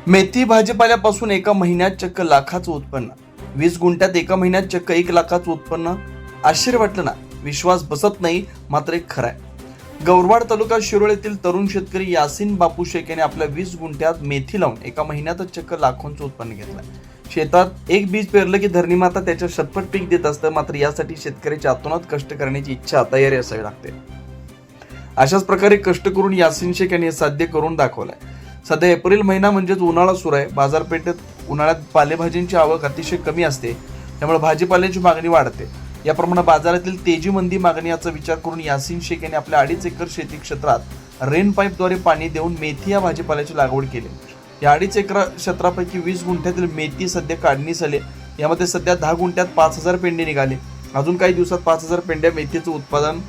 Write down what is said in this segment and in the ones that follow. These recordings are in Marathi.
मेथी भाजीपाल्यापासून एका महिन्यात चक्क लाखाचं उत्पन्न. 20 गुंठ्यात एका महिन्यात चक्क 1 लाखाचं उत्पन्न. आश्चर्य वाटलं ना? विश्वास बसत नाही, मात्र एक खरं आहे. गौरवाड तालुका शिरोळ येथील तरुण शेतकरी यासीन बापू शेख याने आपल्या 20 गुंठ्यात मेथी लावून एका महिन्यातच चक्क लाखोंचं उत्पन्न घेतलं. शेतात एक बीज पेरलं की धरणीमाता त्याच्या शतपट पीक देत असतं. मात्र यासाठी शेतकऱ्याची आतोनात कष्ट करण्याची इच्छा, तयारी असावी लागते. अशाच प्रकारे कष्ट करून यासीन शेख यांनी हे साध्य करून दाखवलंय. सध्या एप्रिल महिना म्हणजेच उन्हाळा सुरू आहे. बाजारपेठेत उन्हाळ्यात पालेभाजींची आवक अतिशय कमी असते, त्यामुळे भाजीपाल्याची मागणी वाढते. याप्रमाणे बाजारातील तेजी मंदी मागणी याचा विचार करून यासीन शेख यांनी आपल्या 2.5 एकर शेती क्षेत्रात रेन पाईपद्वारे पाणी देऊन मेथी या भाजीपाल्याची लागवड केली. या 2.5 एकर क्षेत्रापैकी 20 गुंठ्यातील मेथी सध्या काढणीस आली. यामध्ये सध्या 10 गुंठ्यात 5,000 पेंडे निघाले. अजून काही दिवसात 5,000 पेंड्या मेथीचं उत्पादन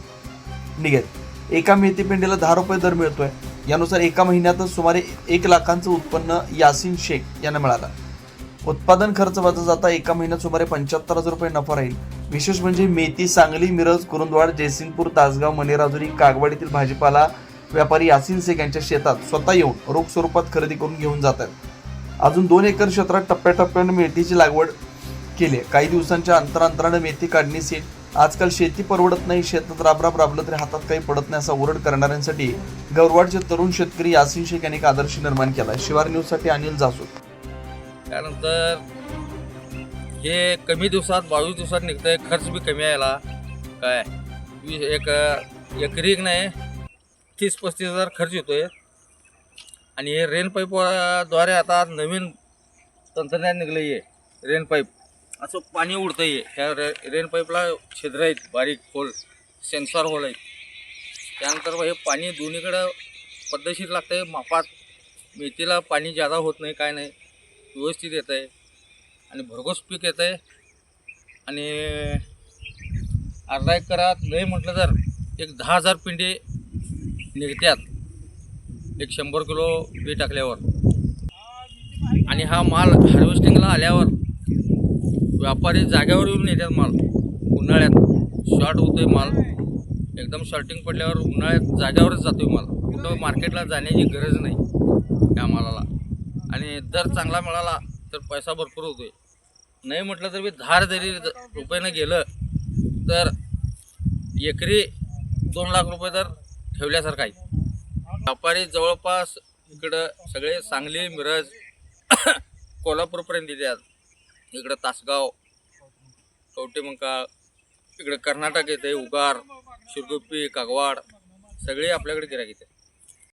निघेल. एका मेथी पेंडीला 10 रुपये दर मिळतोय. यानुसार एका महिन्यातच सुमारे 1 लाखांचं उत्पन्न यासीन शेख यांना मिळालं. उत्पादन खर्च वजा जाता एका महिन्यात सुमारे 75,000 रुपये नफा राहील. विशेष म्हणजे मेथी सांगली, मिरज, कुरुंदवाड, जयसिंगपूर, तासगाव, मनेराजुरी, कागवाड येथील भाजीपाला व्यापारी यासीन शेख यांच्या शेतात स्वतः येऊन रोख स्वरूपात खरेदी करून घेऊन जात आहेत. अजून 2 एकर क्षेत्रात टप्प्याटप्प्याने मेथीची लागवड केली. काही दिवसांच्या अंतराने मेथी काढणीस येईल. आजकाल शेती परवडत नाही, शेतात राबलं तरी हातात काही पडत नाही असा ओरड करणाऱ्यांसाठी गौरवाडचे तरुण शेतकरी यासीन शेख यांनी एक आदर्श निर्माण केला. शिवार न्यूज साठी अनिल जासूद. त्यानंतर हे कमी दिवसात 22 दिवसात निघतंय. खर्च बी कमी यायला काय एक एकरी नाही 30-35 हजार खर्च येतोय. आणि हे रेन पाईपद्वारे आता नवीन तंत्रज्ञान निघलं आहे. रेन पाईप असं पाणी उडतं आहे. ह्या रेन पाईपला छिद्र आहेत, बारीक होल, सेन्सॉर होल आहेत. त्यानंतर हे पाणी दोन्हीकडं पद्धतशीर लागतं आहे मापात. मेथीला पाणी जादा होत नाही, काय नाही, व्यवस्थित येतं आहे आणि भरघोस पीक येतं आहे. आणि अर्धा एकरात नाही म्हटलं तर एक 10,000 पिंडे निघतात एक 100 किलो बी टाकल्यावर. आणि हा माल हार्वेस्टिंगला आल्यावर व्यापारी जाग्यावर येऊन नेतात माल. उन्हाळ्यात शॉर्ट होतोय माल, एकदम शॉर्टिंग पडल्यावर उन्हाळ्यात जाग्यावरच जातोय माल. कुठं मार्केटला जाण्याची गरज नाही त्या मालाला. आणि दर चांगला मिळाला तर पैसा भरपूर होतोय. नाही म्हटलं तर 10 जरी रुपयानं गेलं तर एकरी 2 लाख रुपये दर ठेवल्यासारखं आहे. व्यापारी जवळपास इकडं सगळे सांगली, मिरज, कोल्हापूरपर्यंत येतात. इकडं तासगाव, कवटेमंका, इकडे कर्नाटक येते, उगार, शिरगुप्पी, कागवाड, सगळे आपल्याकडे गिऱ्हाईक येते.